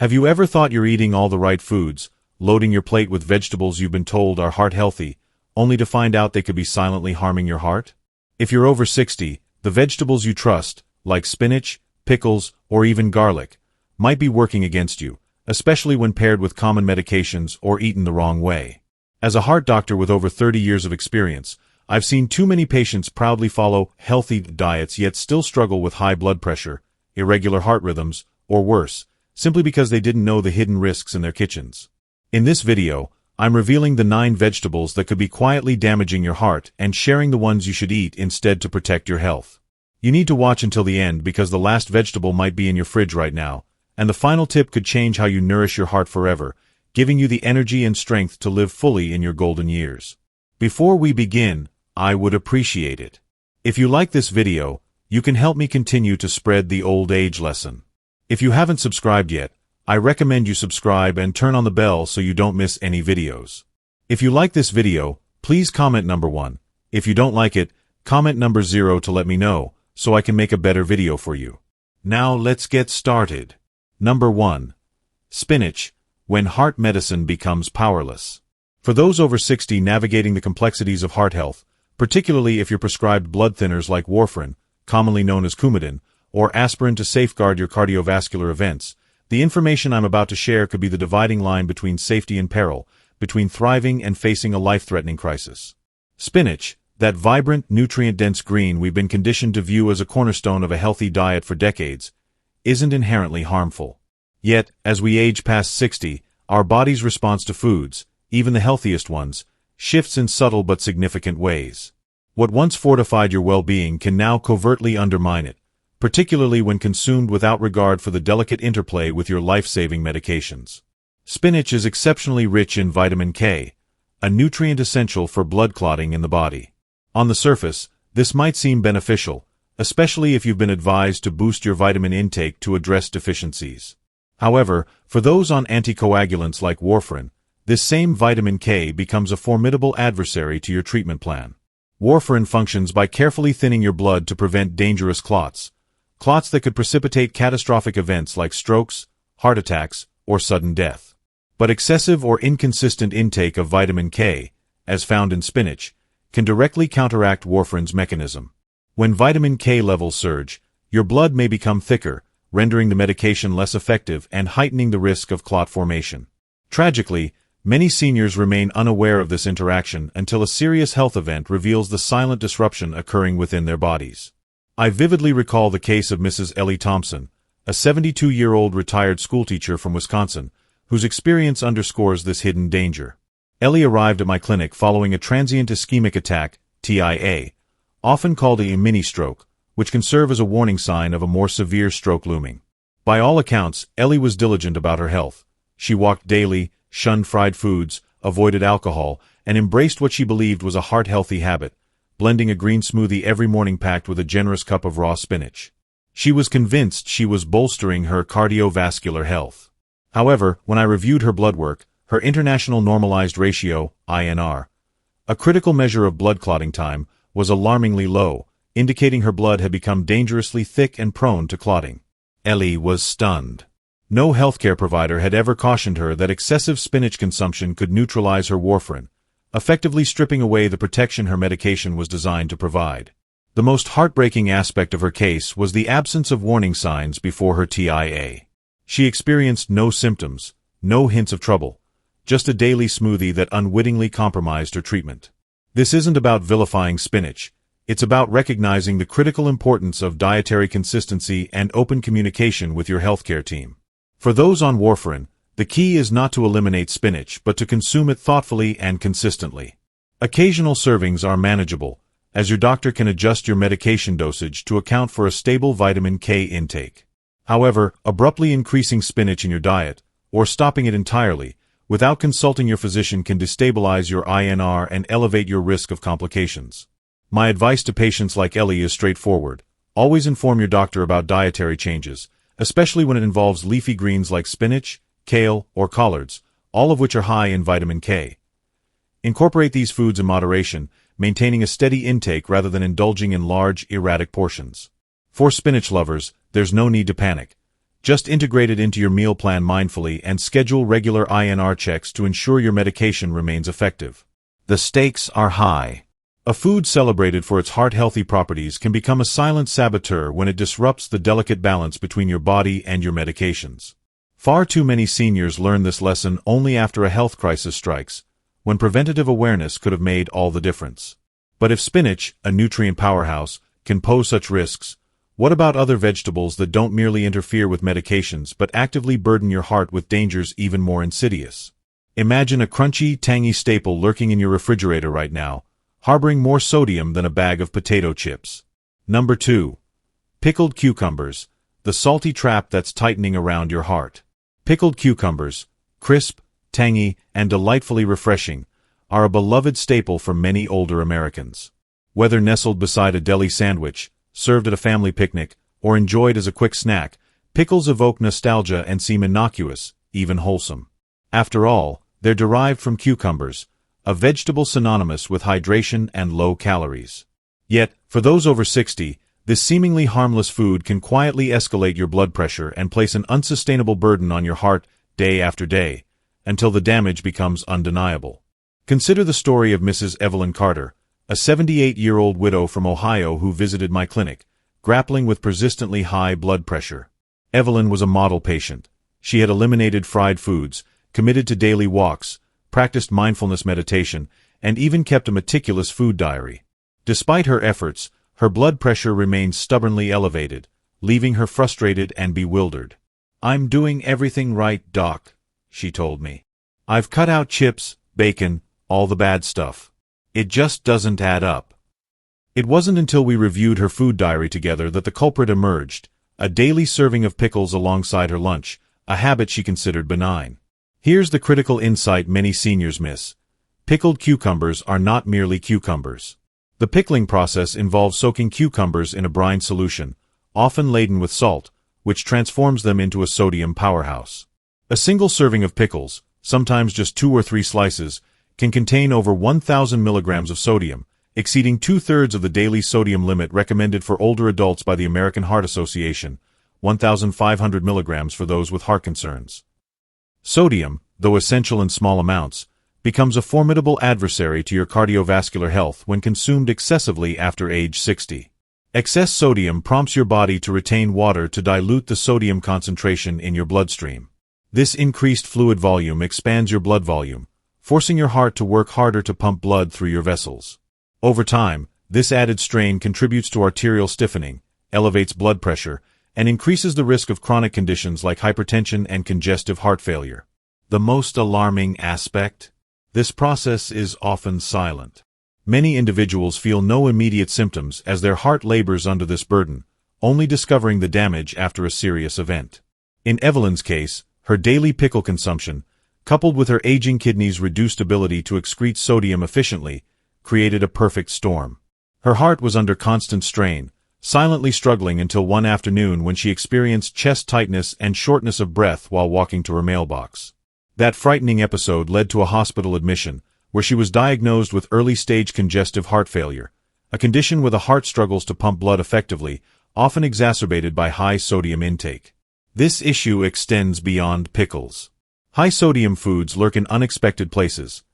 Have you ever thought you're eating all the right foods, loading your plate with vegetables you've been told are heart-healthy, only to find out they could be silently harming your heart? If you're over 60, the vegetables you trust, like spinach, pickles, or even garlic, might be working against you, especially when paired with common medications or eaten the wrong way. As a heart doctor with over 30 years of experience, I've seen too many patients proudly follow healthy diets yet still struggle with high blood pressure, irregular heart rhythms, or worse, simply because they didn't know the hidden risks in their kitchens. In this video, I'm revealing the 9 vegetables that could be quietly damaging your heart and sharing the ones you should eat instead to protect your health. You need to watch until the end because the last vegetable might be in your fridge right now, and the final tip could change how you nourish your heart forever, giving you the energy and strength to live fully in your golden years. Before we begin, I would appreciate it if you like this video. You can help me continue to spread the old age lesson. If you haven't subscribed yet, I recommend you subscribe and turn on the bell so you don't miss any videos. If you like this video, please comment number 1. If you don't like it, comment number 0 to let me know, so I can make a better video for you. Now let's get started. Number 1. Spinach, when heart medicine becomes powerless. For those over 60 navigating the complexities of heart health, particularly if you're prescribed blood thinners like warfarin, commonly known as Coumadin, or aspirin to safeguard your cardiovascular events, the information I'm about to share could be the dividing line between safety and peril, between thriving and facing a life-threatening crisis. Spinach, that vibrant, nutrient-dense green we've been conditioned to view as a cornerstone of a healthy diet for decades, isn't inherently harmful. Yet, as we age past 60, our body's response to foods, even the healthiest ones, shifts in subtle but significant ways. What once fortified your well-being can now covertly undermine it, particularly when consumed without regard for the delicate interplay with your life-saving medications. Spinach is exceptionally rich in vitamin K, a nutrient essential for blood clotting in the body. On the surface, this might seem beneficial, especially if you've been advised to boost your vitamin intake to address deficiencies. However, for those on anticoagulants like warfarin, this same vitamin K becomes a formidable adversary to your treatment plan. Warfarin functions by carefully thinning your blood to prevent dangerous clots that could precipitate catastrophic events like strokes, heart attacks, or sudden death. But excessive or inconsistent intake of vitamin K, as found in spinach, can directly counteract warfarin's mechanism. When vitamin K levels surge, your blood may become thicker, rendering the medication less effective and heightening the risk of clot formation. Tragically, many seniors remain unaware of this interaction until a serious health event reveals the silent disruption occurring within their bodies. I vividly recall the case of Mrs. Ellie Thompson, a 72-year-old retired schoolteacher from Wisconsin, whose experience underscores this hidden danger. Ellie arrived at my clinic following a transient ischemic attack, TIA, often called a mini-stroke, which can serve as a warning sign of a more severe stroke looming. By all accounts, Ellie was diligent about her health. She walked daily, shunned fried foods, avoided alcohol, and embraced what she believed was a heart-healthy habit, blending a green smoothie every morning packed with a generous cup of raw spinach. She was convinced she was bolstering her cardiovascular health. However, when I reviewed her blood work, her International Normalized Ratio, INR, a critical measure of blood clotting time, was alarmingly low, indicating her blood had become dangerously thick and prone to clotting. Ellie was stunned. No healthcare provider had ever cautioned her that excessive spinach consumption could neutralize her warfarin, effectively stripping away the protection her medication was designed to provide. The most heartbreaking aspect of her case was the absence of warning signs before her TIA. She experienced no symptoms, no hints of trouble, just a daily smoothie that unwittingly compromised her treatment. This isn't about vilifying spinach. It's about recognizing the critical importance of dietary consistency and open communication with your healthcare team. For those on warfarin, the key is not to eliminate spinach but to consume it thoughtfully and consistently. Occasional servings are manageable, as your doctor can adjust your medication dosage to account for a stable vitamin K intake. However, abruptly increasing spinach in your diet, or stopping it entirely, without consulting your physician can destabilize your INR and elevate your risk of complications. My advice to patients like Ellie is straightforward. Always inform your doctor about dietary changes, especially when it involves leafy greens like spinach, kale, or collards, all of which are high in vitamin K. Incorporate these foods in moderation, maintaining a steady intake rather than indulging in large, erratic portions. For spinach lovers, there's no need to panic. Just integrate it into your meal plan mindfully and schedule regular INR checks to ensure your medication remains effective. The stakes are high. A food celebrated for its heart-healthy properties can become a silent saboteur when it disrupts the delicate balance between your body and your medications. Far too many seniors learn this lesson only after a health crisis strikes, when preventative awareness could have made all the difference. But if spinach, a nutrient powerhouse, can pose such risks, what about other vegetables that don't merely interfere with medications but actively burden your heart with dangers even more insidious? Imagine a crunchy, tangy staple lurking in your refrigerator right now, harboring more sodium than a bag of potato chips. Number 2. Pickled cucumbers, the salty trap that's tightening around your heart. Pickled cucumbers, crisp, tangy, and delightfully refreshing, are a beloved staple for many older Americans. Whether nestled beside a deli sandwich, served at a family picnic, or enjoyed as a quick snack, pickles evoke nostalgia and seem innocuous, even wholesome. After all, they're derived from cucumbers, a vegetable synonymous with hydration and low calories. Yet, for those over 60, this seemingly harmless food can quietly escalate your blood pressure and place an unsustainable burden on your heart day after day, until the damage becomes undeniable. Consider the story of Mrs. Evelyn Carter, a 78-year-old widow from Ohio who visited my clinic, grappling with persistently high blood pressure. Evelyn was a model patient. She had eliminated fried foods, committed to daily walks, practiced mindfulness meditation, and even kept a meticulous food diary. Despite her efforts, her blood pressure remained stubbornly elevated, leaving her frustrated and bewildered. "I'm doing everything right, Doc," she told me. "I've cut out chips, bacon, all the bad stuff. It just doesn't add up." It wasn't until we reviewed her food diary together that the culprit emerged, a daily serving of pickles alongside her lunch, a habit she considered benign. Here's the critical insight many seniors miss. Pickled cucumbers are not merely cucumbers. The pickling process involves soaking cucumbers in a brine solution, often laden with salt, which transforms them into a sodium powerhouse. A single serving of pickles, sometimes just 2 or 3 slices, can contain over 1,000 milligrams of sodium, exceeding 2/3 of the daily sodium limit recommended for older adults by the American Heart Association, 1,500 milligrams for those with heart concerns. Sodium, though essential in small amounts, becomes a formidable adversary to your cardiovascular health when consumed excessively after age 60. Excess sodium prompts your body to retain water to dilute the sodium concentration in your bloodstream. This increased fluid volume expands your blood volume, forcing your heart to work harder to pump blood through your vessels. Over time, this added strain contributes to arterial stiffening, elevates blood pressure, and increases the risk of chronic conditions like hypertension and congestive heart failure. The most alarming aspect? This process is often silent. Many individuals feel no immediate symptoms as their heart labors under this burden, only discovering the damage after a serious event. In Evelyn's case, her daily pickle consumption, coupled with her aging kidneys' reduced ability to excrete sodium efficiently, created a perfect storm. Her heart was under constant strain, silently struggling until one afternoon when she experienced chest tightness and shortness of breath while walking to her mailbox. That frightening episode led to a hospital admission, where she was diagnosed with early-stage congestive heart failure, a condition where the heart struggles to pump blood effectively, often exacerbated by high sodium intake. This issue extends beyond pickles. High-sodium foods lurk in unexpected places.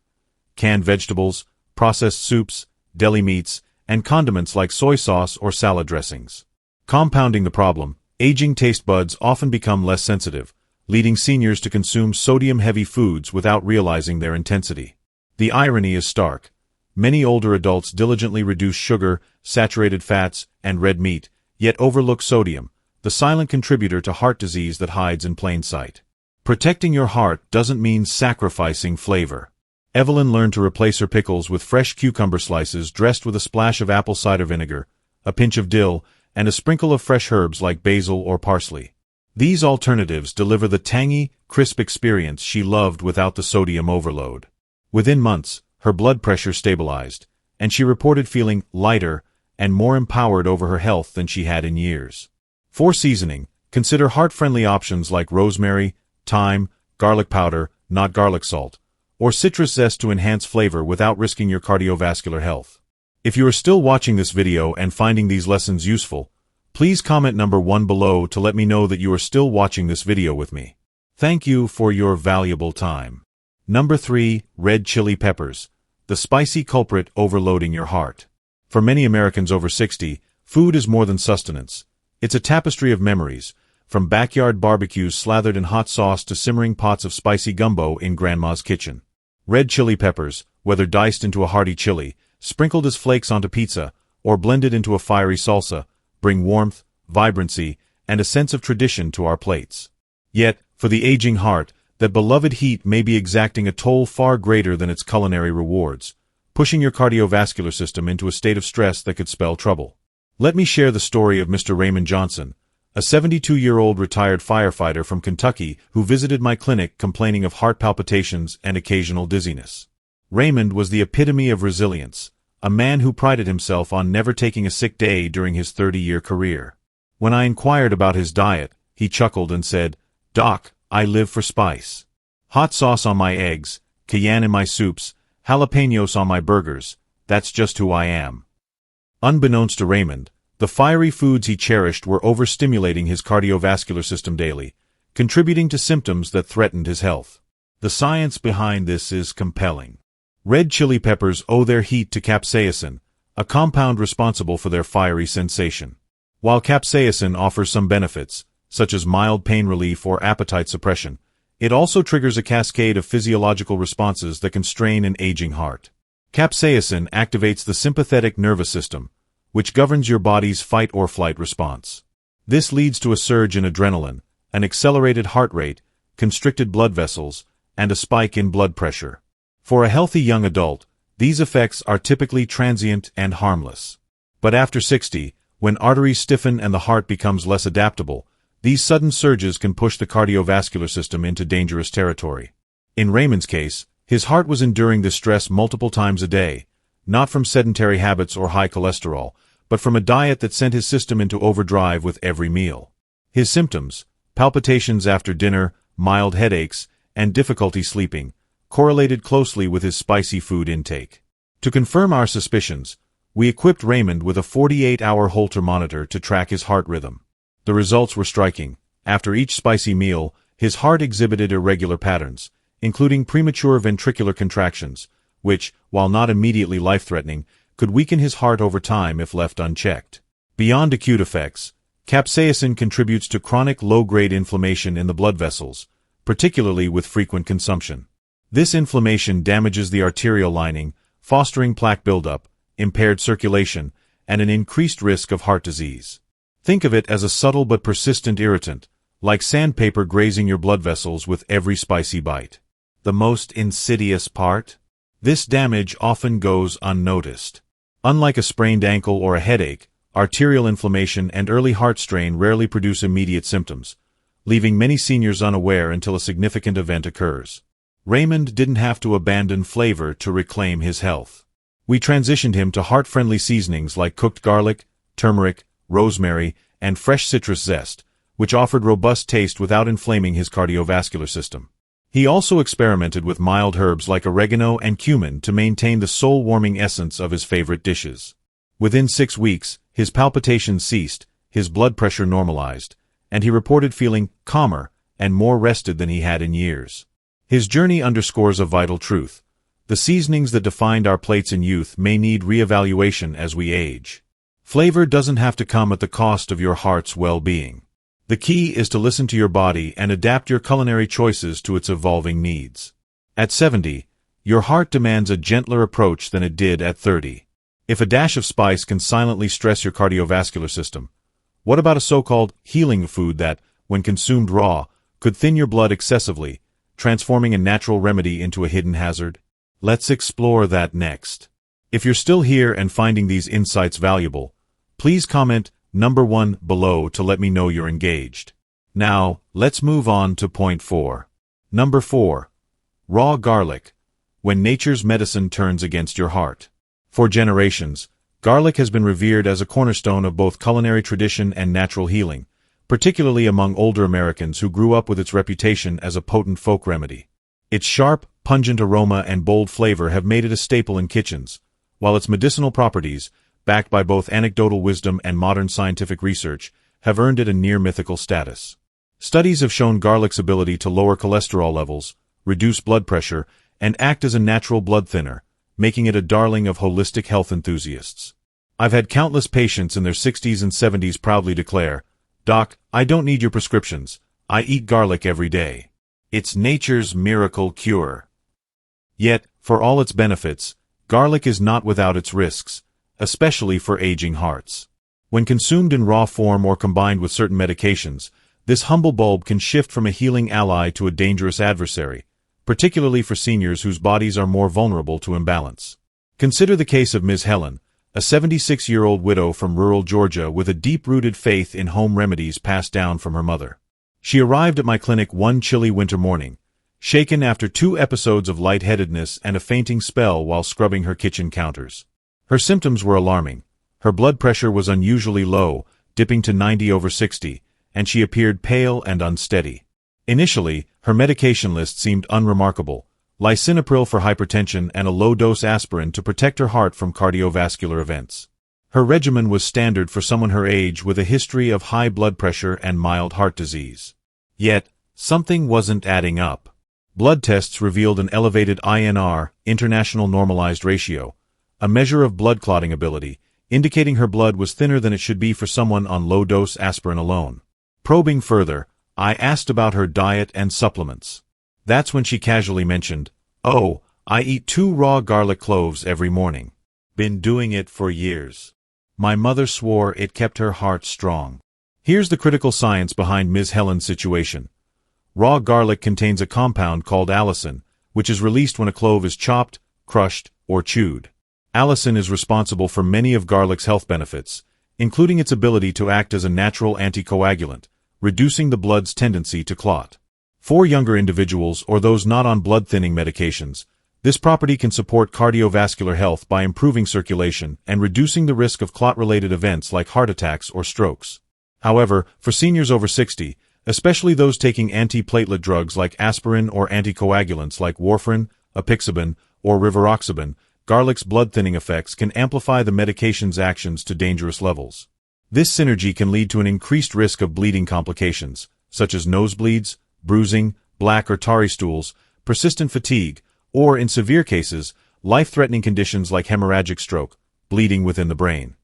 Canned vegetables, processed soups, deli meats, and condiments like soy sauce or salad dressings. Compounding the problem, aging taste buds often become less sensitive, leading seniors to consume sodium-heavy foods without realizing their intensity. The irony is stark. Many older adults diligently reduce sugar, saturated fats, and red meat, yet overlook sodium, the silent contributor to heart disease that hides in plain sight. Protecting your heart doesn't mean sacrificing flavor. Evelyn learned to replace her pickles with fresh cucumber slices dressed with a splash of apple cider vinegar, a pinch of dill, and a sprinkle of fresh herbs like basil or parsley. These alternatives deliver the tangy, crisp experience she loved without the sodium overload. Within months, her blood pressure stabilized, and she reported feeling lighter and more empowered over her health than she had in years. For seasoning, consider heart-friendly options like rosemary, thyme, garlic powder, not garlic salt, or citrus zest to enhance flavor without risking your cardiovascular health. If you are still watching this video and finding these lessons useful, Please comment number 1 below to let me know that you are still watching this video with me. Thank you for your valuable time. Number 3. Red chili peppers, the spicy culprit overloading your heart. For many Americans over 60, food is more than sustenance. It's a tapestry of memories, from backyard barbecues slathered in hot sauce to simmering pots of spicy gumbo in Grandma's kitchen. Red chili peppers, whether diced into a hearty chili, sprinkled as flakes onto pizza, or blended into a fiery salsa, bring warmth, vibrancy, and a sense of tradition to our plates. Yet, for the aging heart, that beloved heat may be exacting a toll far greater than its culinary rewards, pushing your cardiovascular system into a state of stress that could spell trouble. Let me share the story of Mr. Raymond Johnson, a 72-year-old retired firefighter from Kentucky who visited my clinic complaining of heart palpitations and occasional dizziness. Raymond was the epitome of resilience, a man who prided himself on never taking a sick day during his 30-year career. When I inquired about his diet, he chuckled and said, "Doc, I live for spice. Hot sauce on my eggs, cayenne in my soups, jalapenos on my burgers, that's just who I am." Unbeknownst to Raymond, the fiery foods he cherished were overstimulating his cardiovascular system daily, contributing to symptoms that threatened his health. The science behind this is compelling. Red chili peppers owe their heat to capsaicin, a compound responsible for their fiery sensation. While capsaicin offers some benefits, such as mild pain relief or appetite suppression, it also triggers a cascade of physiological responses that can strain an aging heart. Capsaicin activates the sympathetic nervous system, which governs your body's fight-or-flight response. This leads to a surge in adrenaline, an accelerated heart rate, constricted blood vessels, and a spike in blood pressure. For a healthy young adult, these effects are typically transient and harmless. But after 60, when arteries stiffen and the heart becomes less adaptable, these sudden surges can push the cardiovascular system into dangerous territory. In Raymond's case, his heart was enduring this stress multiple times a day, not from sedentary habits or high cholesterol, but from a diet that sent his system into overdrive with every meal. His symptoms, palpitations after dinner, mild headaches, and difficulty sleeping, correlated closely with his spicy food intake. To confirm our suspicions, we equipped Raymond with a 48-hour Holter monitor to track his heart rhythm. The results were striking. After each spicy meal, his heart exhibited irregular patterns, including premature ventricular contractions, which, while not immediately life-threatening, could weaken his heart over time if left unchecked. Beyond acute effects, capsaicin contributes to chronic low-grade inflammation in the blood vessels, particularly with frequent consumption. This inflammation damages the arterial lining, fostering plaque buildup, impaired circulation, and an increased risk of heart disease. Think of it as a subtle but persistent irritant, like sandpaper grazing your blood vessels with every spicy bite. The most insidious part? This damage often goes unnoticed. Unlike a sprained ankle or a headache, arterial inflammation and early heart strain rarely produce immediate symptoms, leaving many seniors unaware until a significant event occurs. Raymond didn't have to abandon flavor to reclaim his health. We transitioned him to heart-friendly seasonings like cooked garlic, turmeric, rosemary, and fresh citrus zest, which offered robust taste without inflaming his cardiovascular system. He also experimented with mild herbs like oregano and cumin to maintain the soul-warming essence of his favorite dishes. Within 6 weeks, his palpitations ceased, his blood pressure normalized, and he reported feeling calmer and more rested than he had in years. His journey underscores a vital truth. The seasonings that defined our plates in youth may need reevaluation as we age. Flavor doesn't have to come at the cost of your heart's well-being. The key is to listen to your body and adapt your culinary choices to its evolving needs. At 70, your heart demands a gentler approach than it did at 30. If a dash of spice can silently stress your cardiovascular system, what about a so-called healing food that, when consumed raw, could thin your blood excessively, transforming a natural remedy into a hidden hazard? Let's explore that next. If you're still here and finding these insights valuable, please comment number 1 below to let me know you're engaged. Now, let's move on to point 4. Number 4. Raw garlic. When nature's medicine turns against your heart. For generations, garlic has been revered as a cornerstone of both culinary tradition and natural healing, particularly among older Americans who grew up with its reputation as a potent folk remedy. Its sharp, pungent aroma and bold flavor have made it a staple in kitchens, while its medicinal properties, backed by both anecdotal wisdom and modern scientific research, have earned it a near-mythical status. Studies have shown garlic's ability to lower cholesterol levels, reduce blood pressure, and act as a natural blood thinner, making it a darling of holistic health enthusiasts. I've had countless patients in their 60s and 70s proudly declare, "Doc, I don't need your prescriptions. I eat garlic every day. It's nature's miracle cure." Yet, for all its benefits, garlic is not without its risks, especially for aging hearts. When consumed in raw form or combined with certain medications, this humble bulb can shift from a healing ally to a dangerous adversary, particularly for seniors whose bodies are more vulnerable to imbalance. Consider the case of Ms. Helen, a 76-year-old widow from rural Georgia with a deep-rooted faith in home remedies passed down from her mother. She arrived at my clinic one chilly winter morning, shaken after 2 episodes of lightheadedness and a fainting spell while scrubbing her kitchen counters. Her symptoms were alarming. Her blood pressure was unusually low, dipping to 90/60, and she appeared pale and unsteady. Initially, her medication list seemed unremarkable: lisinopril for hypertension and a low-dose aspirin to protect her heart from cardiovascular events. Her regimen was standard for someone her age with a history of high blood pressure and mild heart disease. Yet, something wasn't adding up. Blood tests revealed an elevated INR, International Normalized Ratio, a measure of blood clotting ability, indicating her blood was thinner than it should be for someone on low-dose aspirin alone. Probing further, I asked about her diet and supplements. That's when she casually mentioned, "Oh, I eat 2 raw garlic cloves every morning. Been doing it for years." My mother swore it kept her heart strong. Here's the critical science behind Ms. Helen's situation. Raw garlic contains a compound called allicin, which is released when a clove is chopped, crushed, or chewed. Allicin is responsible for many of garlic's health benefits, including its ability to act as a natural anticoagulant, reducing the blood's tendency to clot. For younger individuals or those not on blood-thinning medications, this property can support cardiovascular health by improving circulation and reducing the risk of clot-related events like heart attacks or strokes. However, for seniors over 60, especially those taking antiplatelet drugs like aspirin or anticoagulants like warfarin, apixaban, or rivaroxaban, garlic's blood-thinning effects can amplify the medication's actions to dangerous levels. This synergy can lead to an increased risk of bleeding complications, such as nosebleeds, bruising, black or tarry stools, persistent fatigue, or, in severe cases, life-threatening conditions like hemorrhagic stroke, bleeding within the brain.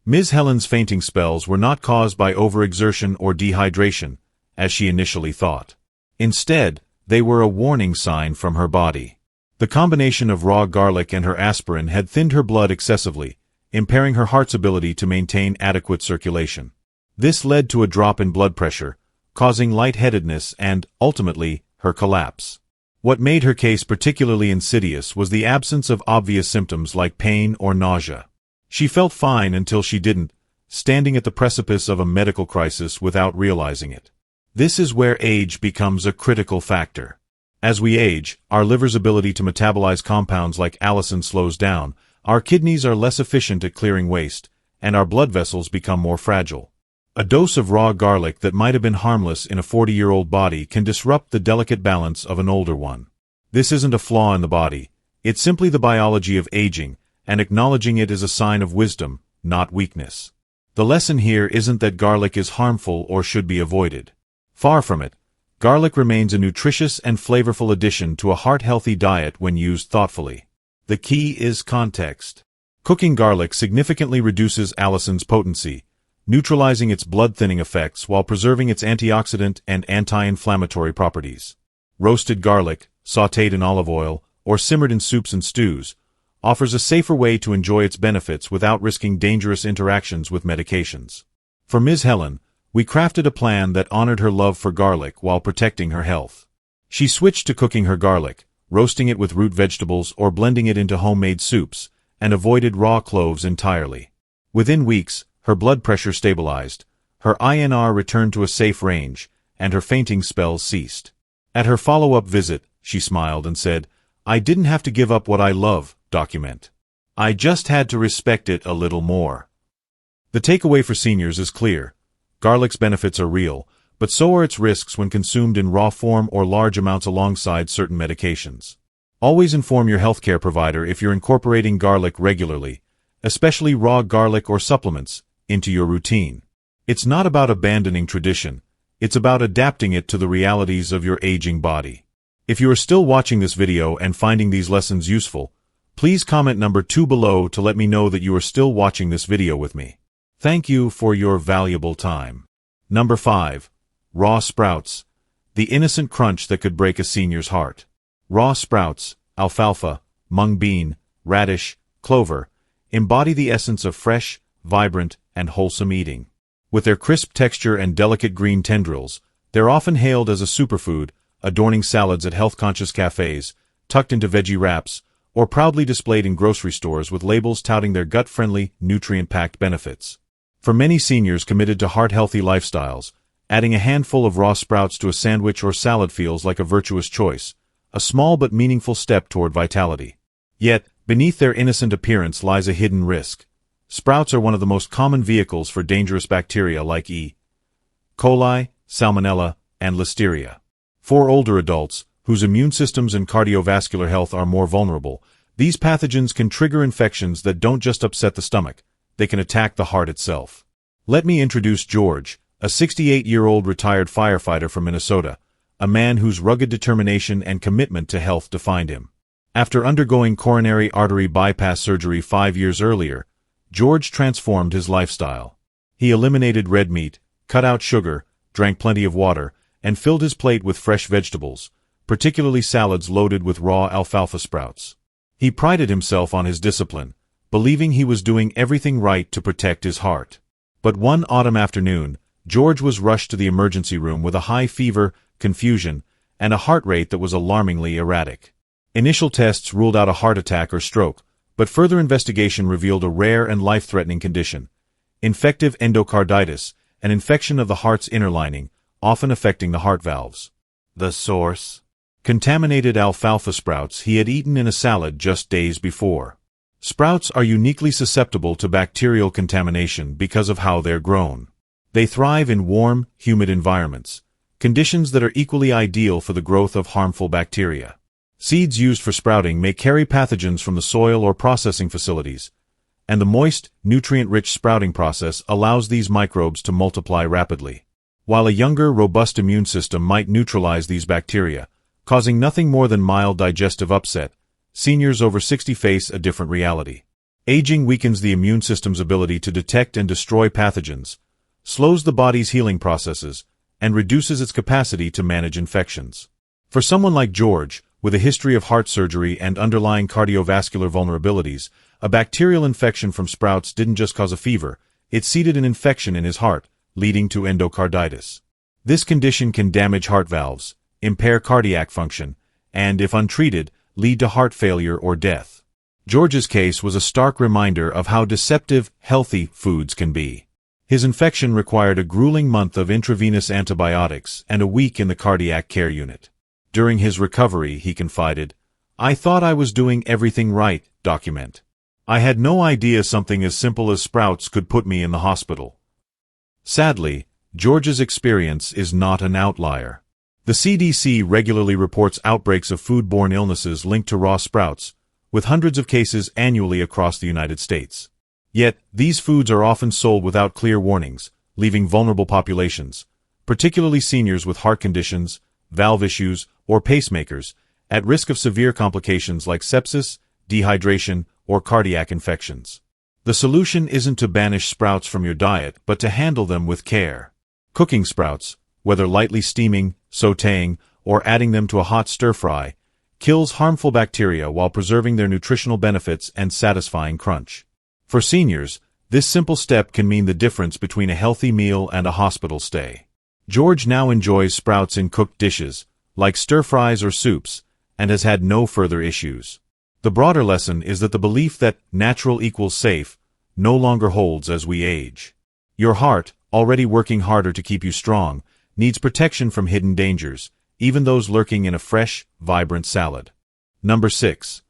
Ms. Helen's fainting spells were not caused by overexertion or dehydration, as she initially thought. Instead, they were a warning sign from her body. The combination of raw garlic and her aspirin had thinned her blood excessively, impairing her heart's ability to maintain adequate circulation. This led to a drop in blood pressure, causing lightheadedness and, ultimately, her collapse. What made her case particularly insidious was the absence of obvious symptoms like pain or nausea. She felt fine until she didn't, standing at the precipice of a medical crisis without realizing it. This is where age becomes a critical factor. As we age, our liver's ability to metabolize compounds like allicin slows down, our kidneys are less efficient at clearing waste, and our blood vessels become more fragile. A dose of raw garlic that might have been harmless in a 40-year-old body can disrupt the delicate balance of an older one. This isn't a flaw in the body, it's simply the biology of aging, and acknowledging it is a sign of wisdom, not weakness. The lesson here isn't that garlic is harmful or should be avoided. Far from it. Garlic remains a nutritious and flavorful addition to a heart-healthy diet when used thoughtfully. The key is context. Cooking garlic significantly reduces allicin's potency, neutralizing its blood-thinning effects while preserving its antioxidant and anti-inflammatory properties. Roasted garlic, sautéed in olive oil, or simmered in soups and stews, offers a safer way to enjoy its benefits without risking dangerous interactions with medications. For Ms. Helen, we crafted a plan that honored her love for garlic while protecting her health. She switched to cooking her garlic, roasting it with root vegetables or blending it into homemade soups, and avoided raw cloves entirely. Within weeks, her blood pressure stabilized, her INR returned to a safe range, and her fainting spells ceased. At her follow-up visit, she smiled and said, "I didn't have to give up what I love, document. I just had to respect it a little more." The takeaway for seniors is clear. Garlic's benefits are real, but so are its risks when consumed in raw form or large amounts alongside certain medications. Always inform your healthcare provider if you're incorporating garlic regularly, especially raw garlic or supplements, into your routine. It's not about abandoning tradition, it's about adapting it to the realities of your aging body. If you are still watching this video and finding these lessons useful, please comment number 2 below to let me know that you are still watching this video with me. Thank you for your valuable time. Number 5. Raw sprouts. The innocent crunch that could break a senior's heart. Raw sprouts, alfalfa, mung bean, radish, clover, embody the essence of fresh, vibrant, and wholesome eating. With their crisp texture and delicate green tendrils, they're often hailed as a superfood, adorning salads at health-conscious cafes, tucked into veggie wraps, or proudly displayed in grocery stores with labels touting their gut-friendly, nutrient-packed benefits. For many seniors committed to heart-healthy lifestyles, adding a handful of raw sprouts to a sandwich or salad feels like a virtuous choice, a small but meaningful step toward vitality. Yet, beneath their innocent appearance lies a hidden risk. Sprouts are one of the most common vehicles for dangerous bacteria like E. coli, Salmonella, and Listeria. For older adults, whose immune systems and cardiovascular health are more vulnerable, these pathogens can trigger infections that don't just upset the stomach, they can attack the heart itself. Let me introduce George, a 68-year-old retired firefighter from Minnesota, a man whose rugged determination and commitment to health defined him. After undergoing coronary artery bypass surgery 5 years earlier, George transformed his lifestyle. He eliminated red meat, cut out sugar, drank plenty of water, and filled his plate with fresh vegetables, particularly salads loaded with raw alfalfa sprouts. He prided himself on his discipline, believing he was doing everything right to protect his heart. But one autumn afternoon, George was rushed to the emergency room with a high fever, confusion, and a heart rate that was alarmingly erratic. Initial tests ruled out a heart attack or stroke, but further investigation revealed a rare and life-threatening condition: infective endocarditis, an infection of the heart's inner lining, often affecting the heart valves. The source? Contaminated alfalfa sprouts he had eaten in a salad just days before. Sprouts are uniquely susceptible to bacterial contamination because of how they're grown. They thrive in warm, humid environments, conditions that are equally ideal for the growth of harmful bacteria. Seeds used for sprouting may carry pathogens from the soil or processing facilities, and the moist, nutrient-rich sprouting process allows these microbes to multiply rapidly. While a younger, robust immune system might neutralize these bacteria, causing nothing more than mild digestive upset, seniors over 60 face a different reality. Aging weakens the immune system's ability to detect and destroy pathogens, slows the body's healing processes, and reduces its capacity to manage infections. For someone like George, with a history of heart surgery and underlying cardiovascular vulnerabilities, a bacterial infection from sprouts didn't just cause a fever, it seeded an infection in his heart, leading to endocarditis. This condition can damage heart valves, impair cardiac function, and, if untreated, lead to heart failure or death. George's case was a stark reminder of how deceptive healthy foods can be. His infection required a grueling month of intravenous antibiotics and a week in the cardiac care unit. During his recovery, he confided, "I thought I was doing everything right." Document. "I had no idea something as simple as sprouts could put me in the hospital." Sadly, George's experience is not an outlier. The CDC regularly reports outbreaks of foodborne illnesses linked to raw sprouts, with hundreds of cases annually across the United States. Yet, these foods are often sold without clear warnings, leaving vulnerable populations, particularly seniors with heart conditions, valve issues, or pacemakers, at risk of severe complications like sepsis, dehydration, or cardiac infections. The solution isn't to banish sprouts from your diet, but to handle them with care. Cooking sprouts, whether lightly steaming, sautéing, or adding them to a hot stir-fry, kills harmful bacteria while preserving their nutritional benefits and satisfying crunch. For seniors, this simple step can mean the difference between a healthy meal and a hospital stay. George now enjoys sprouts in cooked dishes, like stir-fries or soups, and has had no further issues. The broader lesson is that the belief that natural equals safe no longer holds as we age. Your heart, already working harder to keep you strong, needs protection from hidden dangers, even those lurking in a fresh, vibrant salad. Number 6.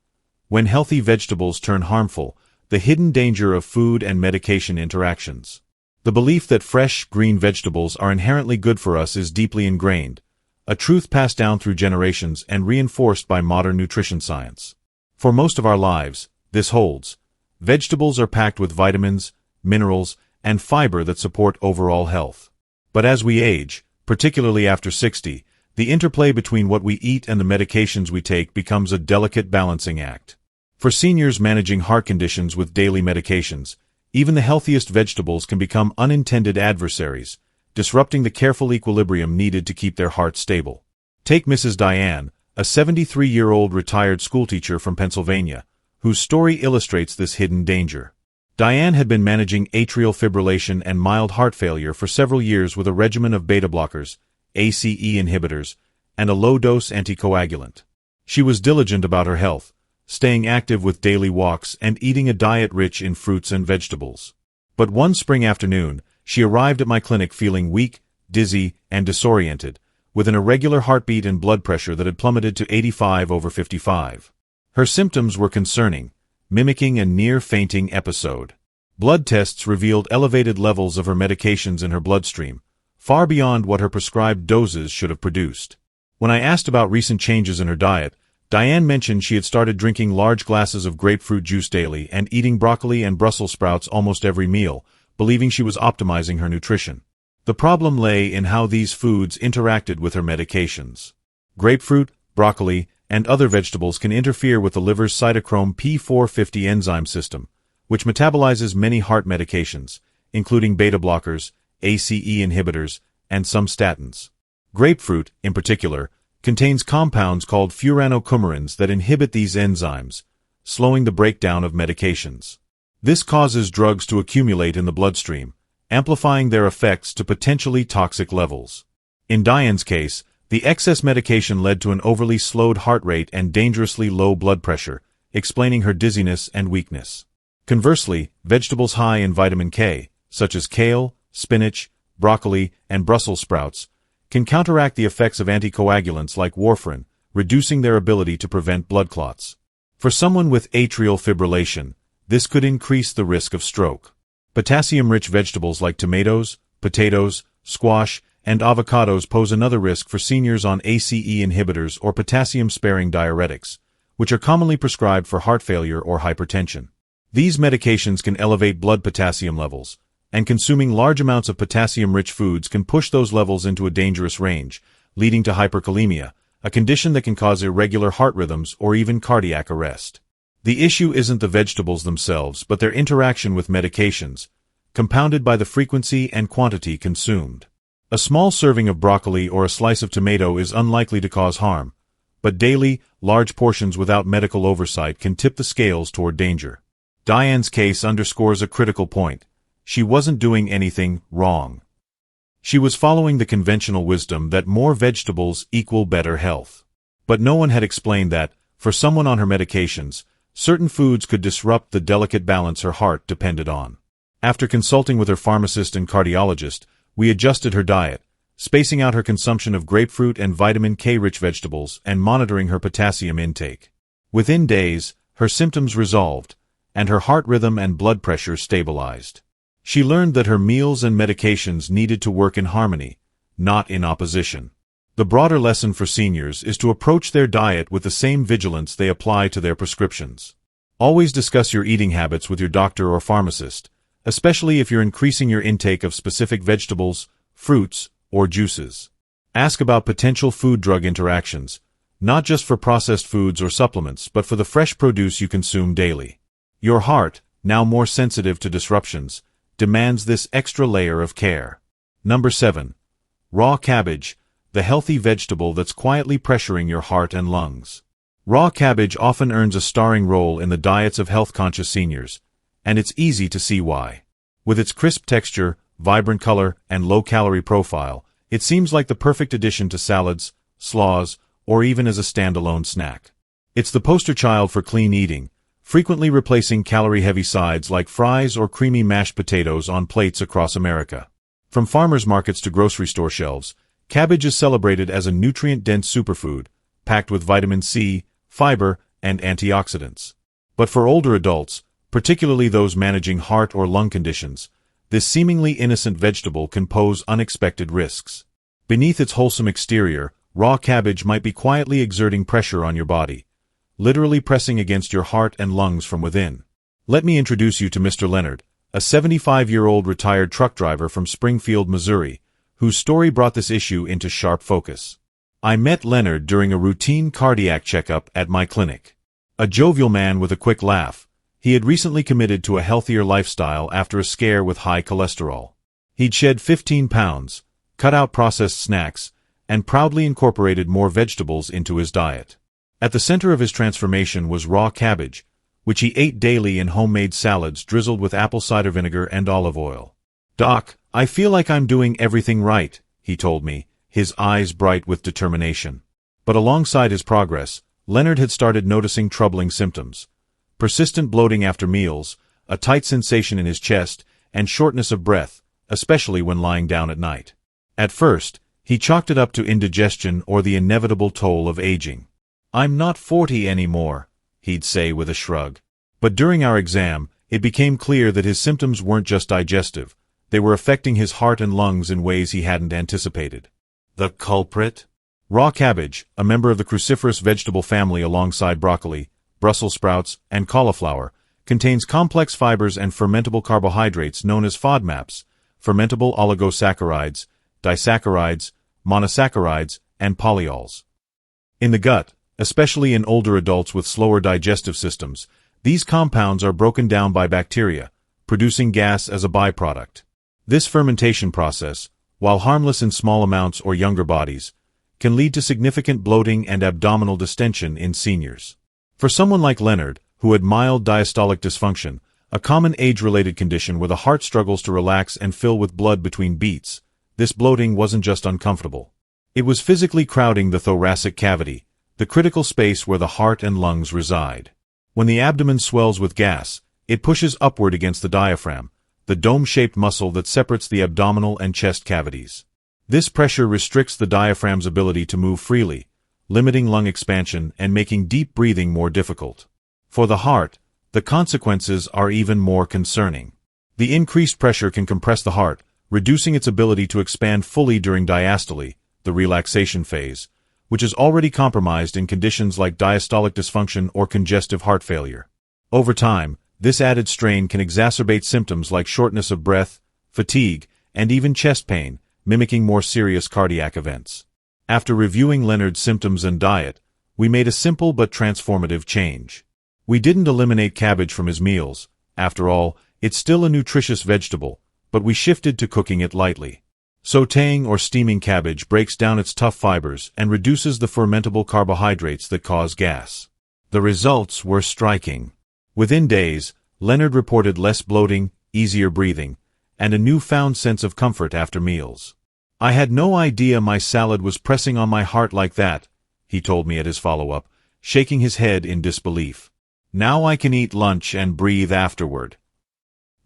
When healthy vegetables turn harmful, the hidden danger of food and medication interactions. The belief that fresh, green vegetables are inherently good for us is deeply ingrained, a truth passed down through generations and reinforced by modern nutrition science. For most of our lives, this holds, Vegetables are packed with vitamins, minerals, and fiber that support overall health. But as we age, particularly after 60, the interplay between what we eat and the medications we take becomes a delicate balancing act. For seniors managing heart conditions with daily medications, even the healthiest vegetables can become unintended adversaries, disrupting the careful equilibrium needed to keep their heart stable. Take Mrs. Diane, a 73-year-old retired schoolteacher from Pennsylvania, whose story illustrates this hidden danger. Diane had been managing atrial fibrillation and mild heart failure for several years with a regimen of beta blockers, ACE inhibitors, and a low-dose anticoagulant. She was diligent about her health, staying active with daily walks and eating a diet rich in fruits and vegetables. But one spring afternoon, she arrived at my clinic feeling weak, dizzy, and disoriented, with an irregular heartbeat and blood pressure that had plummeted to 85/55. Her symptoms were concerning, mimicking a near-fainting episode. Blood tests revealed elevated levels of her medications in her bloodstream, far beyond what her prescribed doses should have produced. When I asked about recent changes in her diet, Diane mentioned she had started drinking large glasses of grapefruit juice daily and eating broccoli and Brussels sprouts almost every meal, believing she was optimizing her nutrition. The problem lay in how these foods interacted with her medications. Grapefruit, broccoli, and other vegetables can interfere with the liver's cytochrome P450 enzyme system, which metabolizes many heart medications, including beta blockers, ACE inhibitors, and some statins. Grapefruit, in particular, contains compounds called furanocoumarins that inhibit these enzymes, slowing the breakdown of medications. This causes drugs to accumulate in the bloodstream, amplifying their effects to potentially toxic levels. In Diane's case, the excess medication led to an overly slowed heart rate and dangerously low blood pressure, explaining her dizziness and weakness. Conversely, vegetables high in vitamin K, such as kale, spinach, broccoli, and Brussels sprouts, can counteract the effects of anticoagulants like warfarin, reducing their ability to prevent blood clots. For someone with atrial fibrillation, this could increase the risk of stroke. Potassium-rich vegetables like tomatoes, potatoes, squash, and avocados pose another risk for seniors on ACE inhibitors or potassium-sparing diuretics, which are commonly prescribed for heart failure or hypertension. These medications can elevate blood potassium levels, and consuming large amounts of potassium-rich foods can push those levels into a dangerous range, leading to hyperkalemia, a condition that can cause irregular heart rhythms or even cardiac arrest. The issue isn't the vegetables themselves, but their interaction with medications, compounded by the frequency and quantity consumed. A small serving of broccoli or a slice of tomato is unlikely to cause harm, but daily, large portions without medical oversight can tip the scales toward danger. Diane's case underscores a critical point. She wasn't doing anything wrong. She was following the conventional wisdom that more vegetables equal better health. But no one had explained that, for someone on her medications, certain foods could disrupt the delicate balance her heart depended on. After consulting with her pharmacist and cardiologist, we adjusted her diet, spacing out her consumption of grapefruit and vitamin K-rich vegetables and monitoring her potassium intake. Within days, her symptoms resolved, and her heart rhythm and blood pressure stabilized. She learned that her meals and medications needed to work in harmony, not in opposition. The broader lesson for seniors is to approach their diet with the same vigilance they apply to their prescriptions. Always discuss your eating habits with your doctor or pharmacist, especially if you're increasing your intake of specific vegetables, fruits, or juices. Ask about potential food-drug interactions, not just for processed foods or supplements, but for the fresh produce you consume daily. Your heart, now more sensitive to disruptions, demands this extra layer of care. Number 7. Raw cabbage, the healthy vegetable that's quietly pressuring your heart and lungs. Raw cabbage often earns a starring role in the diets of health-conscious seniors, and it's easy to see why. With its crisp texture, vibrant color, and low-calorie profile, it seems like the perfect addition to salads, slaws, or even as a standalone snack. It's the poster child for clean eating, frequently replacing calorie-heavy sides like fries or creamy mashed potatoes on plates across America. From farmers' markets to grocery store shelves, cabbage is celebrated as a nutrient-dense superfood, packed with vitamin C, fiber, and antioxidants. But for older adults, particularly those managing heart or lung conditions, this seemingly innocent vegetable can pose unexpected risks. Beneath its wholesome exterior, raw cabbage might be quietly exerting pressure on your body, literally pressing against your heart and lungs from within. Let me introduce you to Mr. Leonard, a 75-year-old retired truck driver from Springfield, Missouri, whose story brought this issue into sharp focus. I met Leonard during a routine cardiac checkup at my clinic. A jovial man with a quick laugh, he had recently committed to a healthier lifestyle after a scare with high cholesterol. He'd shed 15 pounds, cut out processed snacks, and proudly incorporated more vegetables into his diet. At the center of his transformation was raw cabbage, which he ate daily in homemade salads drizzled with apple cider vinegar and olive oil. "Doc, I feel like I'm doing everything right," he told me, his eyes bright with determination. But alongside his progress, Leonard had started noticing troubling symptoms. Persistent bloating after meals, a tight sensation in his chest, and shortness of breath, especially when lying down at night. At first, he chalked it up to indigestion or the inevitable toll of aging. "I'm not 40 anymore," he'd say with a shrug. But during our exam, it became clear that his symptoms weren't just digestive, they were affecting his heart and lungs in ways he hadn't anticipated. The culprit? Raw cabbage, a member of the cruciferous vegetable family alongside broccoli, Brussels sprouts, and cauliflower, contains complex fibers and fermentable carbohydrates known as FODMAPs, fermentable oligosaccharides, disaccharides, monosaccharides, and polyols. In the gut, especially in older adults with slower digestive systems, these compounds are broken down by bacteria, producing gas as a byproduct. This fermentation process, while harmless in small amounts or younger bodies, can lead to significant bloating and abdominal distension in seniors. For someone like Leonard, who had mild diastolic dysfunction, a common age-related condition where the heart struggles to relax and fill with blood between beats, this bloating wasn't just uncomfortable. It was physically crowding the thoracic cavity, the critical space where the heart and lungs reside. When the abdomen swells with gas, it pushes upward against the diaphragm, the dome-shaped muscle that separates the abdominal and chest cavities. This pressure restricts the diaphragm's ability to move freely, limiting lung expansion and making deep breathing more difficult. For the heart, the consequences are even more concerning. The increased pressure can compress the heart, reducing its ability to expand fully during diastole, the relaxation phase, which is already compromised in conditions like diastolic dysfunction or congestive heart failure. Over time, this added strain can exacerbate symptoms like shortness of breath, fatigue, and even chest pain, mimicking more serious cardiac events. After reviewing Leonard's symptoms and diet, we made a simple but transformative change. We didn't eliminate cabbage from his meals. After all, it's still a nutritious vegetable, but we shifted to cooking it lightly. Sautéing or steaming cabbage breaks down its tough fibers and reduces the fermentable carbohydrates that cause gas. The results were striking. Within days, Leonard reported less bloating, easier breathing, and a newfound sense of comfort after meals. "I had no idea my salad was pressing on my heart like that," he told me at his follow-up, shaking his head in disbelief. "Now I can eat lunch and breathe afterward."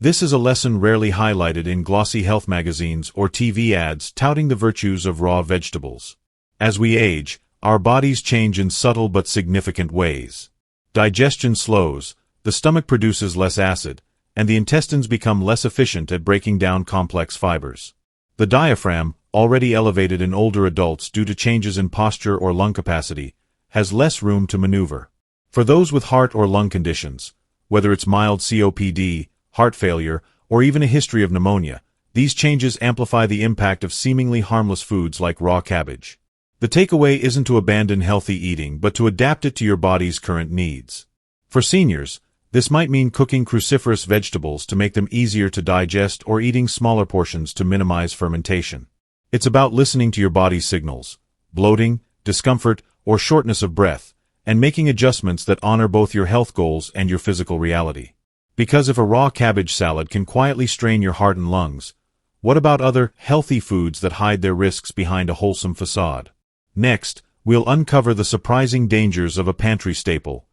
This is a lesson rarely highlighted in glossy health magazines or TV ads touting the virtues of raw vegetables. As we age, our bodies change in subtle but significant ways. Digestion slows, the stomach produces less acid, and the intestines become less efficient at breaking down complex fibers. The diaphragm, already elevated in older adults due to changes in posture or lung capacity, has less room to maneuver. For those with heart or lung conditions, whether it's mild COPD, heart failure, or even a history of pneumonia, these changes amplify the impact of seemingly harmless foods like raw cabbage. The takeaway isn't to abandon healthy eating but to adapt it to your body's current needs. For seniors, this might mean cooking cruciferous vegetables to make them easier to digest or eating smaller portions to minimize fermentation. It's about listening to your body's signals, bloating, discomfort, or shortness of breath, and making adjustments that honor both your health goals and your physical reality. Because if a raw cabbage salad can quietly strain your heart and lungs, what about other healthy foods that hide their risks behind a wholesome facade? Next, we'll uncover the surprising dangers of a pantry staple,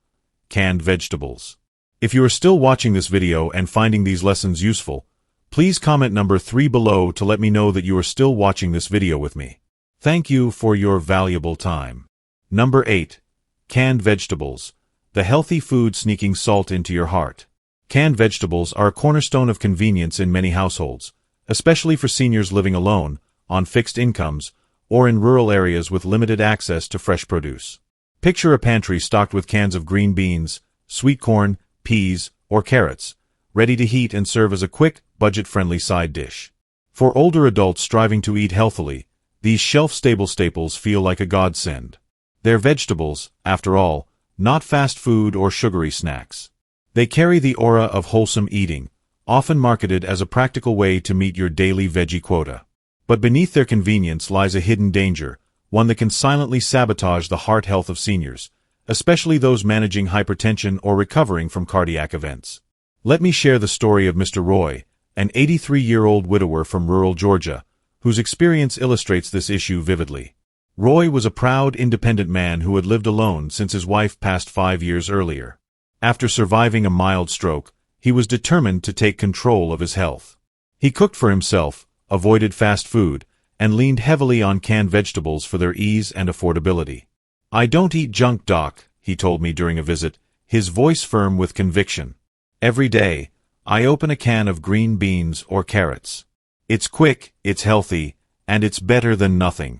canned vegetables. If you are still watching this video and finding these lessons useful, please comment number 3 below to let me know that you are still watching this video with me. Thank you for your valuable time. Number 8. Canned vegetables, the healthy food sneaking salt into your heart. Canned vegetables are a cornerstone of convenience in many households, especially for seniors living alone, on fixed incomes, or in rural areas with limited access to fresh produce. Picture a pantry stocked with cans of green beans, sweet corn, peas, or carrots, ready to heat and serve as a quick, budget-friendly side dish. For older adults striving to eat healthily, these shelf-stable staples feel like a godsend. They're vegetables, after all, not fast food or sugary snacks. They carry the aura of wholesome eating, often marketed as a practical way to meet your daily veggie quota. But beneath their convenience lies a hidden danger, one that can silently sabotage the heart health of seniors, especially those managing hypertension or recovering from cardiac events. Let me share the story of Mr. Roy, an 83-year-old widower from rural Georgia, whose experience illustrates this issue vividly. Roy was a proud, independent man who had lived alone since his wife passed 5 years earlier. After surviving a mild stroke, he was determined to take control of his health. He cooked for himself, avoided fast food, and leaned heavily on canned vegetables for their ease and affordability. "I don't eat junk, Doc," he told me during a visit, his voice firm with conviction. "Every day, I open a can of green beans or carrots. It's quick, it's healthy, and it's better than nothing."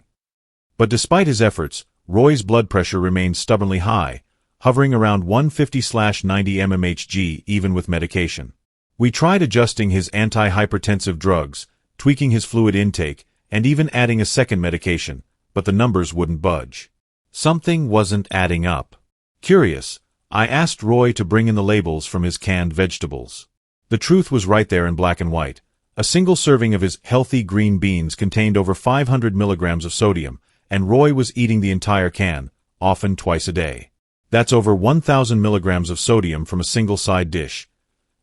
But despite his efforts, Roy's blood pressure remained stubbornly high, hovering around 150/90 mmHg even with medication. We tried adjusting his anti-hypertensive drugs, tweaking his fluid intake, and even adding a second medication, but the numbers wouldn't budge. Something wasn't adding up. Curious, I asked Roy to bring in the labels from his canned vegetables. The truth was right there in black and white. A single serving of his healthy green beans contained over 500 milligrams of sodium, and Roy was eating the entire can, often twice a day. That's over 1,000 milligrams of sodium from a single side dish.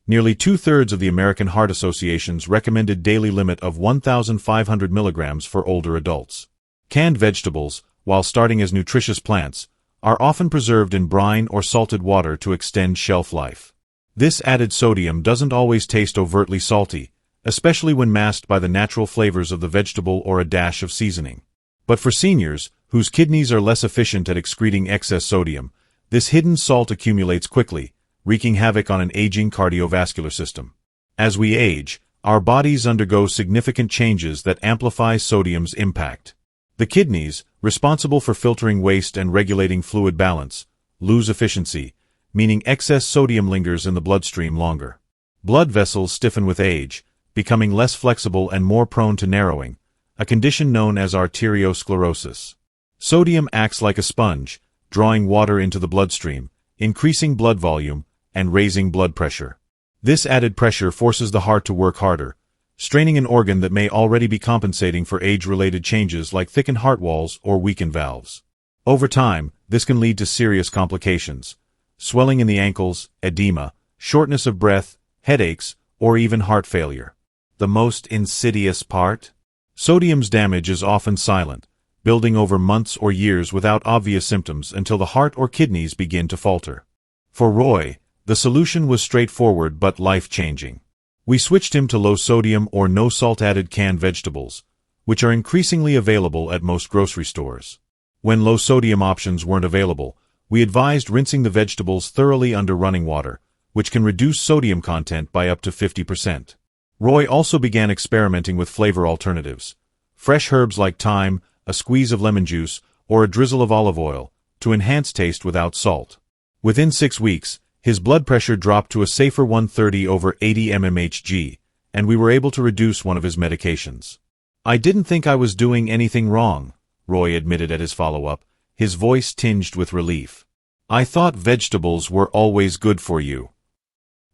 Nearly 2/3 of the American Heart Association's recommended daily limit of 1,500 milligrams for older adults. Canned vegetables, while starting as nutritious plants, are often preserved in brine or salted water to extend shelf life. This added sodium doesn't always taste overtly salty, especially when masked by the natural flavors of the vegetable or a dash of seasoning. But for seniors, whose kidneys are less efficient at excreting excess sodium, this hidden salt accumulates quickly, wreaking havoc on an aging cardiovascular system. As we age, our bodies undergo significant changes that amplify sodium's impact. The kidneys, responsible for filtering waste and regulating fluid balance, lose efficiency, meaning excess sodium lingers in the bloodstream longer. Blood vessels stiffen with age, becoming less flexible and more prone to narrowing, a condition known as arteriosclerosis. Sodium acts like a sponge, drawing water into the bloodstream, increasing blood volume, and raising blood pressure. This added pressure forces the heart to work harder, straining an organ that may already be compensating for age-related changes like thickened heart walls or weakened valves. Over time, this can lead to serious complications: swelling in the ankles, edema, shortness of breath, headaches, or even heart failure. The most insidious part? Sodium's damage is often silent, building over months or years without obvious symptoms until the heart or kidneys begin to falter. For Roy, the solution was straightforward but life-changing. We switched him to low-sodium or no-salt-added canned vegetables, which are increasingly available at most grocery stores. When low-sodium options weren't available, we advised rinsing the vegetables thoroughly under running water, which can reduce sodium content by up to 50%. Roy also began experimenting with flavor alternatives: fresh herbs like thyme, a squeeze of lemon juice, or a drizzle of olive oil, to enhance taste without salt. Within 6 weeks, his blood pressure dropped to a safer 130/80 mmHg, and we were able to reduce one of his medications. "I didn't think I was doing anything wrong," Roy admitted at his follow-up, his voice tinged with relief. "I thought vegetables were always good for you."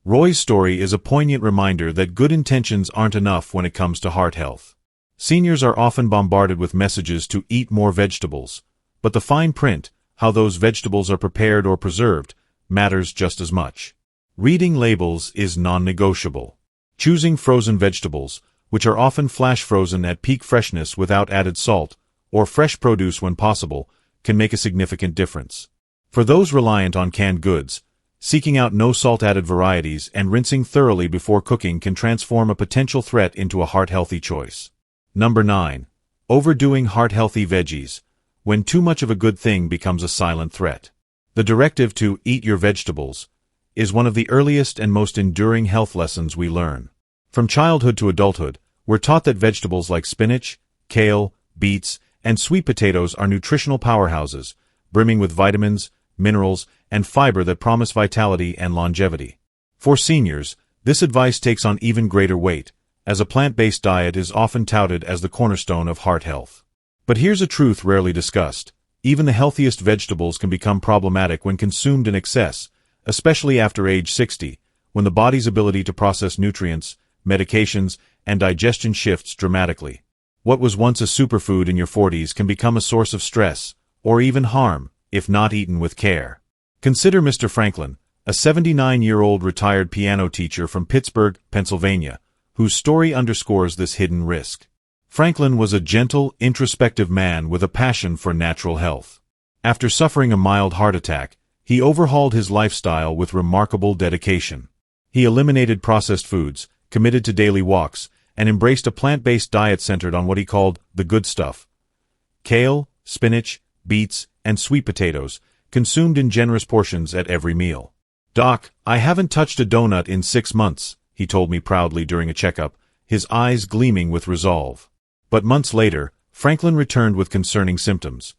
Roy's story is a poignant reminder that good intentions aren't enough when it comes to heart health. Seniors are often bombarded with messages to eat more vegetables, but the fine print, how those vegetables are prepared or preserved, matters just as much. Reading labels is non-negotiable. Choosing frozen vegetables, which are often flash frozen at peak freshness without added salt, or fresh produce when possible, can make a significant difference. For those reliant on canned goods, seeking out no-salt-added varieties and rinsing thoroughly before cooking can transform a potential threat into a heart-healthy choice. Number 9. Overdoing heart-healthy veggies, when too much of a good thing becomes a silent threat. The directive to eat your vegetables is one of the earliest and most enduring health lessons we learn. From childhood to adulthood, we're taught that vegetables like spinach, kale, beets, and sweet potatoes are nutritional powerhouses, brimming with vitamins, minerals, and fiber that promise vitality and longevity. For seniors, this advice takes on even greater weight, as a plant-based diet is often touted as the cornerstone of heart health. But here's a truth rarely discussed. Even the healthiest vegetables can become problematic when consumed in excess, especially after age 60, when the body's ability to process nutrients, medications, and digestion shifts dramatically. What was once a superfood in your 40s can become a source of stress, or even harm, if not eaten with care. Consider Mr. Franklin, a 79-year-old retired piano teacher from Pittsburgh, Pennsylvania, whose story underscores this hidden risk. Franklin was a gentle, introspective man with a passion for natural health. After suffering a mild heart attack, he overhauled his lifestyle with remarkable dedication. He eliminated processed foods, committed to daily walks, and embraced a plant-based diet centered on what he called the good stuff. Kale, spinach, beets, and sweet potatoes, consumed in generous portions at every meal. "Doc, I haven't touched a donut in 6 months," he told me proudly during a checkup, his eyes gleaming with resolve. But months later, Franklin returned with concerning symptoms: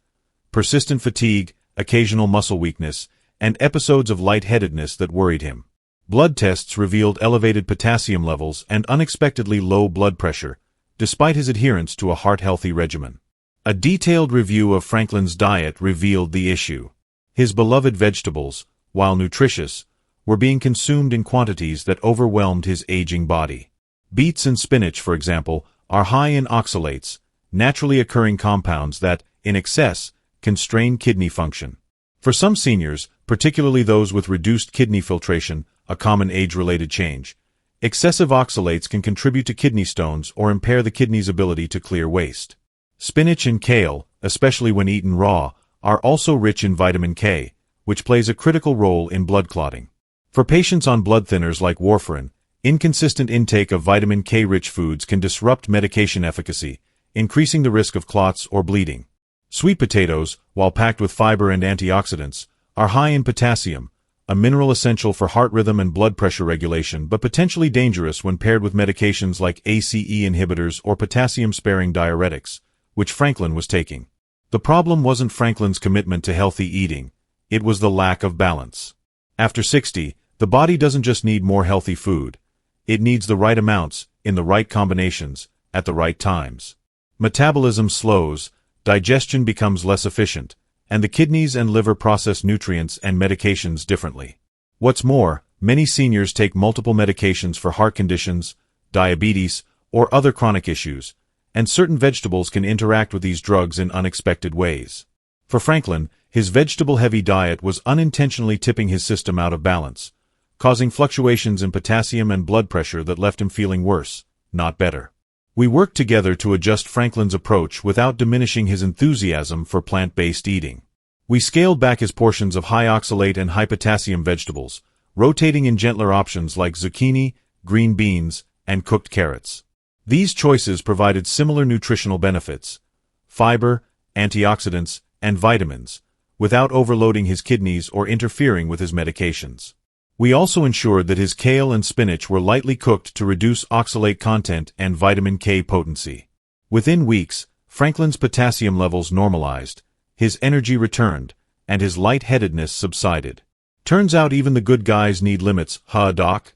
persistent fatigue, occasional muscle weakness, and episodes of lightheadedness that worried him. Blood tests revealed elevated potassium levels and unexpectedly low blood pressure, despite his adherence to a heart-healthy regimen. A detailed review of Franklin's diet revealed the issue. His beloved vegetables, while nutritious, were being consumed in quantities that overwhelmed his aging body. Beets and spinach, for example, are high in oxalates, naturally occurring compounds that, in excess, can strain kidney function. For some seniors, particularly those with reduced kidney filtration, a common age-related change, excessive oxalates can contribute to kidney stones or impair the kidney's ability to clear waste. Spinach and kale, especially when eaten raw, are also rich in vitamin K, which plays a critical role in blood clotting. For patients on blood thinners like warfarin, inconsistent intake of vitamin K-rich foods can disrupt medication efficacy, increasing the risk of clots or bleeding. Sweet potatoes, while packed with fiber and antioxidants, are high in potassium, a mineral essential for heart rhythm and blood pressure regulation but potentially dangerous when paired with medications like ACE inhibitors or potassium-sparing diuretics, which Franklin was taking. The problem wasn't Franklin's commitment to healthy eating, it was the lack of balance. After 60, the body doesn't just need more healthy food. It needs the right amounts, in the right combinations, at the right times. Metabolism slows, digestion becomes less efficient, and the kidneys and liver process nutrients and medications differently. What's more, many seniors take multiple medications for heart conditions, diabetes, or other chronic issues, and certain vegetables can interact with these drugs in unexpected ways. For Franklin, his vegetable-heavy diet was unintentionally tipping his system out of balance, causing fluctuations in potassium and blood pressure that left him feeling worse, not better. We worked together to adjust Franklin's approach without diminishing his enthusiasm for plant-based eating. We scaled back his portions of high oxalate and high potassium vegetables, rotating in gentler options like zucchini, green beans, and cooked carrots. These choices provided similar nutritional benefits: fiber, antioxidants, and vitamins, without overloading his kidneys or interfering with his medications. We also ensured that his kale and spinach were lightly cooked to reduce oxalate content and vitamin K potency. Within weeks, Franklin's potassium levels normalized, his energy returned, and his lightheadedness subsided. "Turns out even the good guys need limits, huh, Doc?"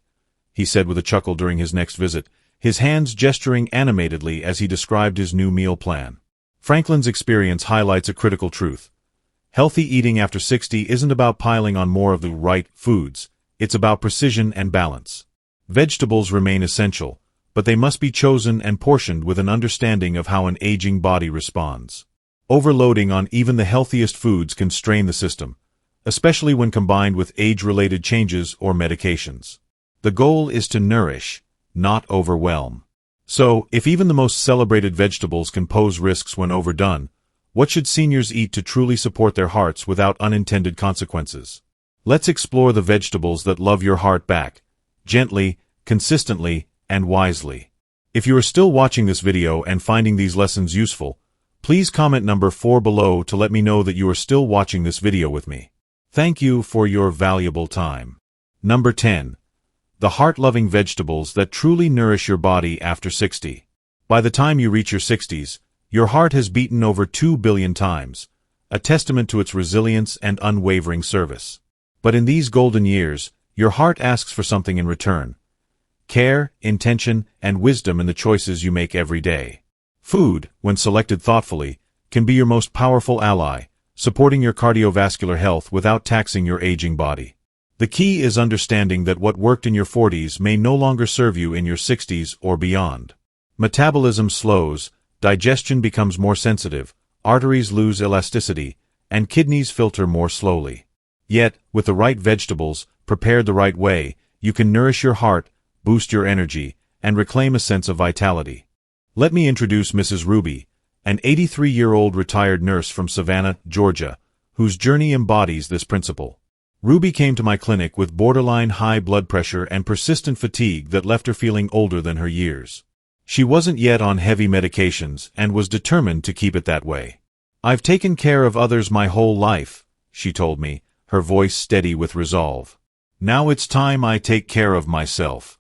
he said with a chuckle during his next visit, his hands gesturing animatedly as he described his new meal plan. Franklin's experience highlights a critical truth. Healthy eating after 60 isn't about piling on more of the right foods. It's about precision and balance. Vegetables remain essential, but they must be chosen and portioned with an understanding of how an aging body responds. Overloading on even the healthiest foods can strain the system, especially when combined with age-related changes or medications. The goal is to nourish, not overwhelm. So, if even the most celebrated vegetables can pose risks when overdone, what should seniors eat to truly support their hearts without unintended consequences? Let's explore the vegetables that love your heart back, gently, consistently, and wisely. If you are still watching this video and finding these lessons useful, please comment number 4 below to let me know that you are still watching this video with me. Thank you for your valuable time. Number 10. The heart-loving vegetables that truly nourish your body after 60. By the time you reach your 60s, your heart has beaten over 2 billion times, a testament to its resilience and unwavering service. But in these golden years, Your heart asks for something in return: care, intention, and wisdom in the choices you make every day. Food, when selected thoughtfully, can be your most powerful ally, supporting your cardiovascular health without taxing your aging body. The key is understanding that what worked in your 40s may no longer serve you in your 60s or beyond. Metabolism slows, digestion becomes more sensitive, arteries lose elasticity, and kidneys filter more slowly. Yet, with the right vegetables, prepared the right way, you can nourish your heart, boost your energy, and reclaim a sense of vitality. Let me introduce Mrs. Ruby, an 83-year-old retired nurse from Savannah, Georgia, whose journey embodies this principle. Ruby came to my clinic with borderline high blood pressure and persistent fatigue that left her feeling older than her years. She wasn't yet on heavy medications and was determined to keep it that way. "I've taken care of others my whole life," she told me, her voice steady with resolve. "Now it's time I take care of myself."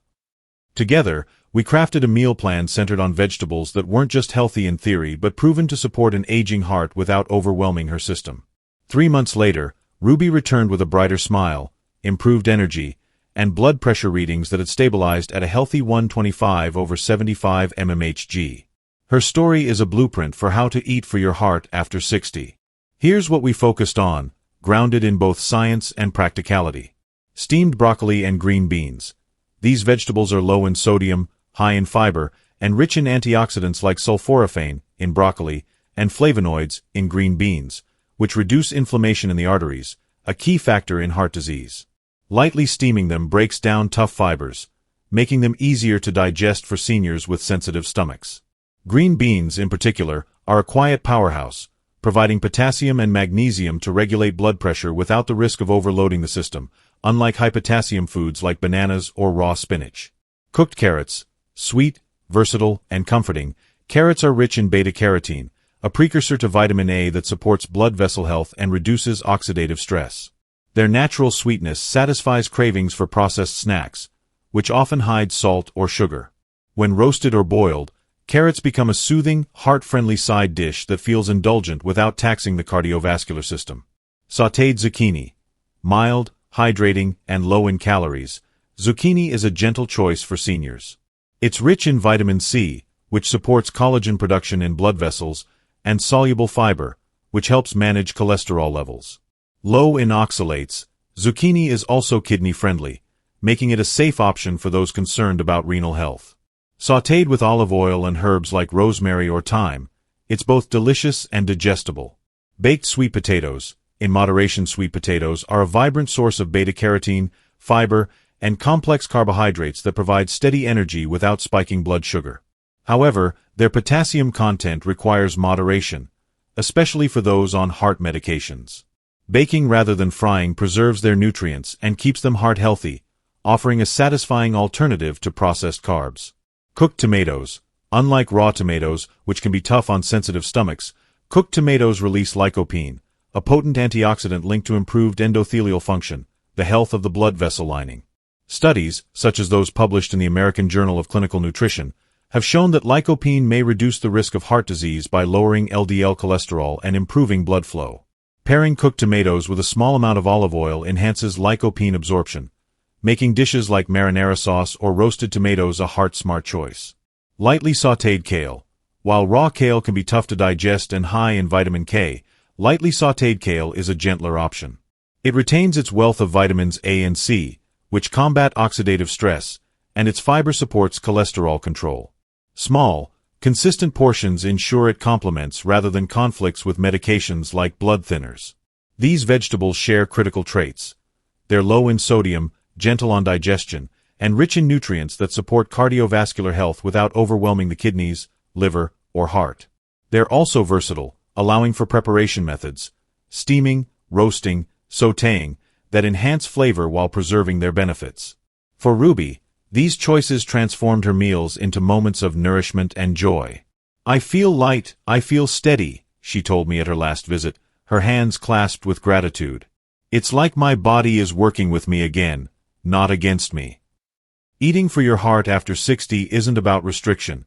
Together, we crafted a meal plan centered on vegetables that weren't just healthy in theory but proven to support an aging heart without overwhelming her system. 3 months later, Ruby returned with a brighter smile, improved energy, and blood pressure readings that had stabilized at a healthy 125/75 mmHg. Her story is a blueprint for how to eat for your heart after 60. Here's what we focused on, grounded in both science and practicality. Steamed broccoli and green beans. These vegetables are low in sodium, high in fiber, and rich in antioxidants like sulforaphane in broccoli and flavonoids in green beans, which reduce inflammation in the arteries, a key factor in heart disease. Lightly steaming them breaks down tough fibers, making them easier to digest for seniors with sensitive stomachs. Green beans, in particular, are a quiet powerhouse, providing potassium and magnesium to regulate blood pressure without the risk of overloading the system, unlike high potassium foods like bananas or raw spinach. Cooked carrots. Sweet, versatile, and comforting, carrots are rich in beta-carotene, a precursor to vitamin A that supports blood vessel health and reduces oxidative stress. Their natural sweetness satisfies cravings for processed snacks, which often hide salt or sugar. When roasted or boiled, carrots become a soothing, heart-friendly side dish that feels indulgent without taxing the cardiovascular system. Sautéed zucchini. Mild, hydrating, and low in calories, zucchini is a gentle choice for seniors. It's rich in vitamin C, which supports collagen production in blood vessels, and soluble fiber, which helps manage cholesterol levels. Low in oxalates, zucchini is also kidney-friendly, making it a safe option for those concerned about renal health. Sautéed with olive oil and herbs like rosemary or thyme, it's both delicious and digestible. Baked sweet potatoes. In moderation, sweet potatoes are a vibrant source of beta-carotene, fiber, and complex carbohydrates that provide steady energy without spiking blood sugar. However, their potassium content requires moderation, especially for those on heart medications. Baking rather than frying preserves their nutrients and keeps them heart healthy, offering a satisfying alternative to processed carbs. Cooked tomatoes. Unlike raw tomatoes, which can be tough on sensitive stomachs, cooked tomatoes release lycopene, a potent antioxidant linked to improved endothelial function, the health of the blood vessel lining. Studies, such as those published in the American Journal of Clinical Nutrition, have shown that lycopene may reduce the risk of heart disease by lowering LDL cholesterol and improving blood flow. Pairing cooked tomatoes with a small amount of olive oil enhances lycopene absorption, making dishes like marinara sauce or roasted tomatoes a heart-smart choice. Lightly sautéed kale. While raw kale can be tough to digest and high in vitamin K, lightly sautéed kale is a gentler option. It retains its wealth of vitamins A and C, which combat oxidative stress, and its fiber supports cholesterol control. Small, consistent portions ensure it complements rather than conflicts with medications like blood thinners. These vegetables share critical traits. They're low in sodium, gentle on digestion, and rich in nutrients that support cardiovascular health without overwhelming the kidneys, liver, or heart. They're also versatile, allowing for preparation methods, steaming, roasting, sautéing, that enhance flavor while preserving their benefits. For Ruby, these choices transformed her meals into moments of nourishment and joy. "I feel light, I feel steady," she told me at her last visit, her hands clasped with gratitude. "It's like my body is working with me again, not against me." Eating for your heart after 60 isn't about restriction.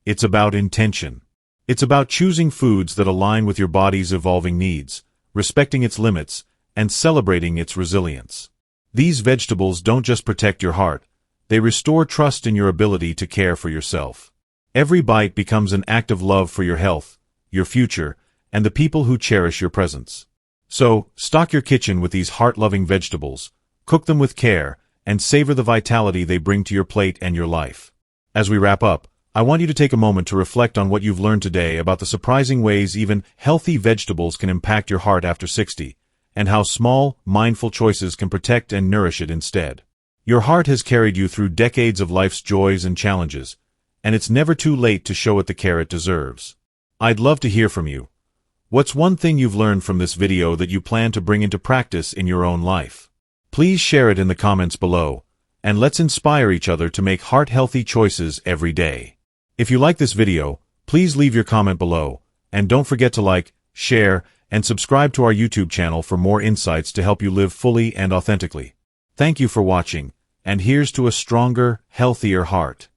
It's about intention. It's about choosing foods that align with your body's evolving needs, respecting its limits, and celebrating its resilience. These vegetables don't just protect your heart, they restore trust in your ability to care for yourself. Every bite becomes an act of love for your health, your future, and the people who cherish your presence. So, stock your kitchen with these heart-loving vegetables, cook them with care, and savor the vitality they bring to your plate and your life. As we wrap up, I want you to take a moment to reflect on what you've learned today about the surprising ways even healthy vegetables can impact your heart after 60, and how small, mindful choices can protect and nourish it instead. Your heart has carried you through decades of life's joys and challenges, and it's never too late to show it the care it deserves. I'd love to hear from you. What's one thing you've learned from this video that you plan to bring into practice in your own life? Please share it in the comments below, and let's inspire each other to make heart-healthy choices every day. If you like this video, please leave your comment below, and don't forget to like, share, and subscribe to our YouTube channel for more insights to help you live fully and authentically. Thank you for watching, and here's to a stronger, healthier heart.